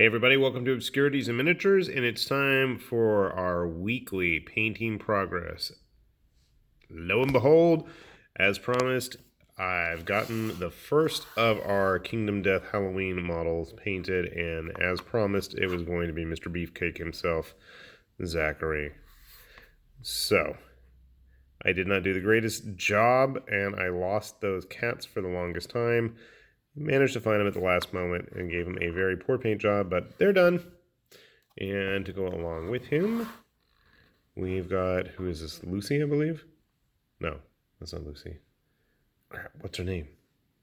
Hey everybody, welcome to Obscurities and Miniatures, and it's time for our weekly painting progress. Lo and behold, as promised, I've gotten the first of our Kingdom Death Halloween models painted, and as promised, it was going to be Mr. Beefcake himself, Zachary. So, I did not do the greatest job, and I lost those cats for the longest time. Managed to find them at the last moment and gave them a very poor paint job, but they're done. And to go along with him, we've got, who is this, Lucy, I believe? No, that's not Lucy. Crap, what's her name?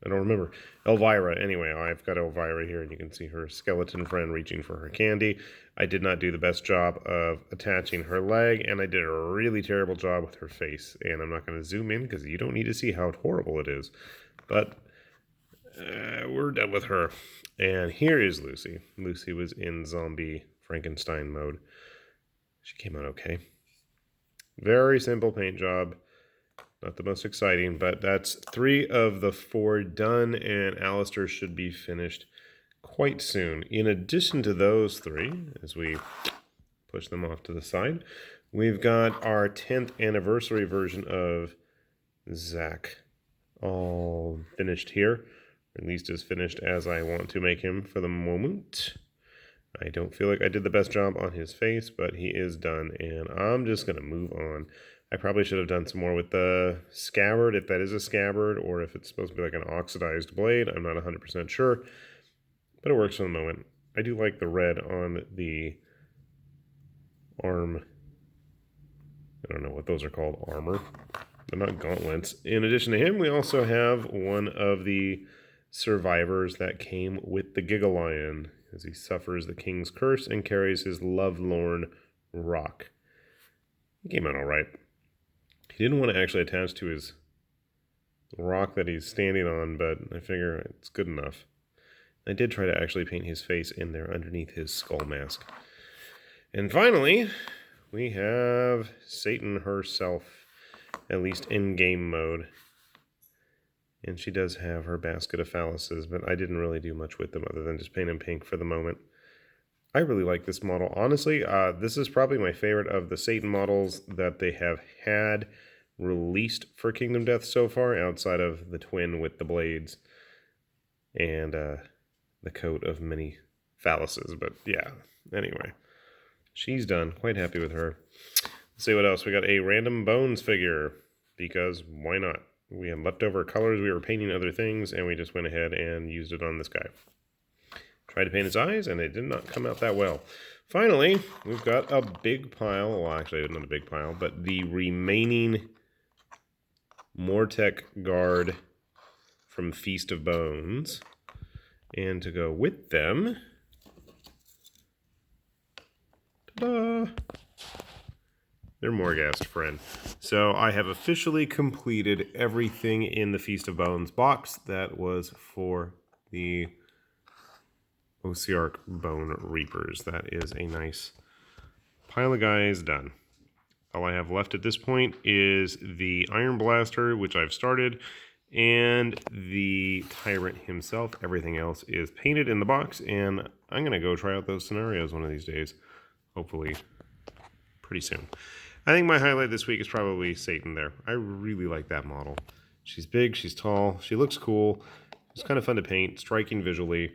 I don't remember. Elvira. Anyway, I've got Elvira here, and you can see her skeleton friend reaching for her candy. I did not do the best job of attaching her leg, and I did a really terrible job with her face. And I'm not going to zoom in because you don't need to see how horrible it is. But we're done with her. And here is Lucy. Lucy was in zombie Frankenstein mode. She came out okay. Very simple paint job. Not the most exciting, but that's 3 of the 4 done, and Alistair should be finished quite soon. In addition to those 3, as we push them off to the side, we've got our 10th anniversary version of Zach all finished here. At least as finished as I want to make him for the moment. I don't feel like I did the best job on his face, but he is done, and I'm just going to move on. I probably should have done some more with the scabbard, if that is a scabbard, or if it's supposed to be like an oxidized blade. I'm not 100% sure, but it works for the moment. I do like the red on the arm. I don't know what those are called, armor. They're not gauntlets. In addition to him, we also have one of the survivors that came with the Gigalion, as he suffers the king's curse and carries his lovelorn rock. He came out all right. He didn't want to actually attach to his rock that he's standing on, but I figure it's good enough. I did try to actually paint his face in there underneath his skull mask. And finally, we have Satan herself, at least in game mode. And she does have her basket of phalluses, but I didn't really do much with them other than just paint them pink for the moment. I really like this model. Honestly, this is probably my favorite of the Satan models that they have had released for Kingdom Death so far, outside of the twin with the blades and the coat of many phalluses. But yeah, anyway, she's done. Quite happy with her. Let's see what else. We got a random bones figure, because why not? We had leftover colors, we were painting other things, and we just went ahead and used it on this guy. Tried to paint his eyes, and it did not come out that well. Finally, we've got a big pile, well actually not a big pile, but the remaining Mortec guard from Feast of Bones. And to go with them, ta-da! Their Morghast friend. So I have officially completed everything in the Feast of Bones box that was for the Osiark Bone Reapers. That is a nice pile of guys done. All I have left at this point is the Iron Blaster, which I've started, and the Tyrant himself. Everything else is painted in the box, and I'm going to go try out those scenarios one of these days. Hopefully pretty soon. I think my highlight this week is probably Satan there. I really like that model. She's big, she's tall, she looks cool. It's kind of fun to paint, striking visually.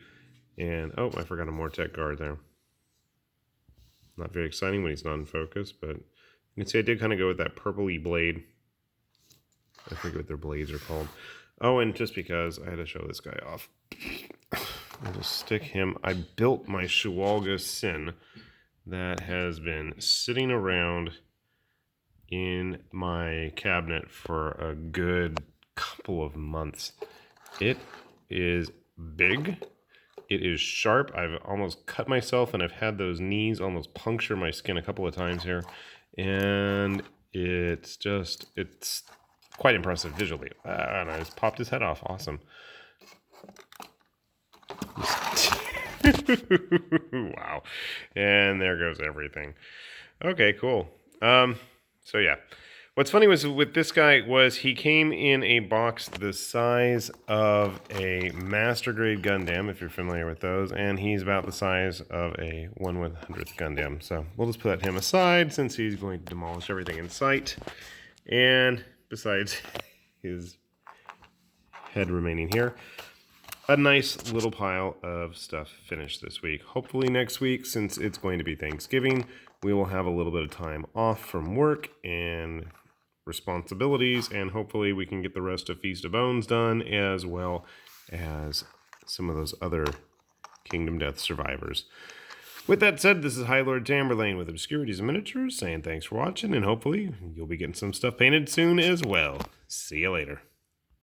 And, oh, I forgot a Mortec guard there. Not very exciting when he's not in focus, but you can see I did kind of go with that purpley blade. I forget what their blades are called. Oh, and just because I had to show this guy off, I'll just stick him. I built my Shawalga Sin that has been sitting around in my cabinet for a good couple of months. It is big. It is sharp. I've almost cut myself, and I've had those knees almost puncture my skin a couple of times here. And it's quite impressive visually. And I just popped his head off. Awesome. Wow. And there goes everything. Okay, cool. So yeah, What's funny was with this guy was he came in a box the size of a Master Grade Gundam, if you're familiar with those, and he's about the size of a 1/100th Gundam. So we'll just put him aside since he's going to demolish everything in sight. And besides his head remaining here, a nice little pile of stuff finished this week. Hopefully next week, since it's going to be Thanksgiving, we will have a little bit of time off from work and responsibilities, and hopefully we can get the rest of Feast of Bones done, as well as some of those other Kingdom Death survivors. With that said, this is High Lord Tamberlane with Obscurities and Miniatures, saying thanks for watching, and hopefully you'll be getting some stuff painted soon as well. See you later.